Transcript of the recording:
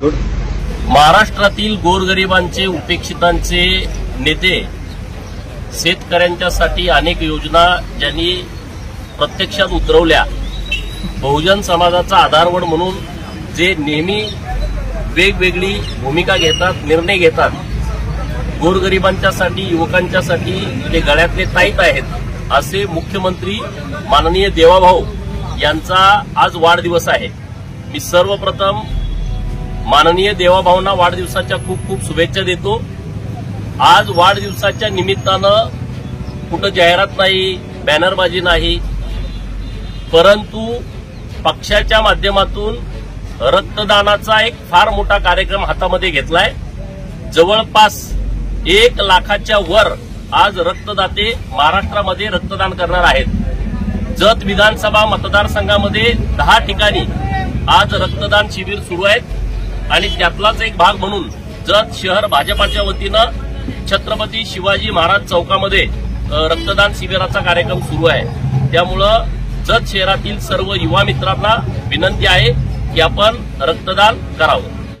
महाराष्ट्रातील गोरगरिबांचे उपेक्षितांचे नेते शेतकऱ्यांच्यासाठी अनेक योजना ज्यांनी प्रत्यक्षात उतरवल्या, बहुजन समाजाचा आधारवड म्हणून जे नेहमी वेगवेगळी भूमिका घेतात, निर्णय घेतात, गोरगरिबांच्यासाठी, युवकांच्यासाठी ते गळ्यातले ताईत आहेत असे मुख्यमंत्री माननीय देवाभाऊ यांचा आज वाढदिवस आहे। मी सर्वप्रथम माननीय देवाभाऊंना वाढदिवसाच्या खूप खूप शुभेच्छा देतो। आज वाढदिवसाच्या निमित्तानं कुठं जाहिरात नाही, बॅनरबाजी नाही, परंतु पक्षाच्या माध्यमातून रक्तदानाचा एक फार मोठा कार्यक्रम हातामध्ये घेतलाय। जवळपास 1 लाखाच्या वर आज रक्तदाते महाराष्ट्रामध्ये रक्तदान करणार आहेत। जत विधानसभा मतदारसंघामध्ये 10 ठिकाणी आज रक्तदान शिबिर सुरू आहेत आणि त्यातलाच एक भाग म्हणून जत शहर भाजपाच्या वतीनं छत्रपती शिवाजी महाराज चौकामध्ये रक्तदान शिबिराचा कार्यक्रम सुरू आहे। त्यामुळं जत शहरातील सर्व युवा मित्रांना विनंती आहे की आपण रक्तदान करावं।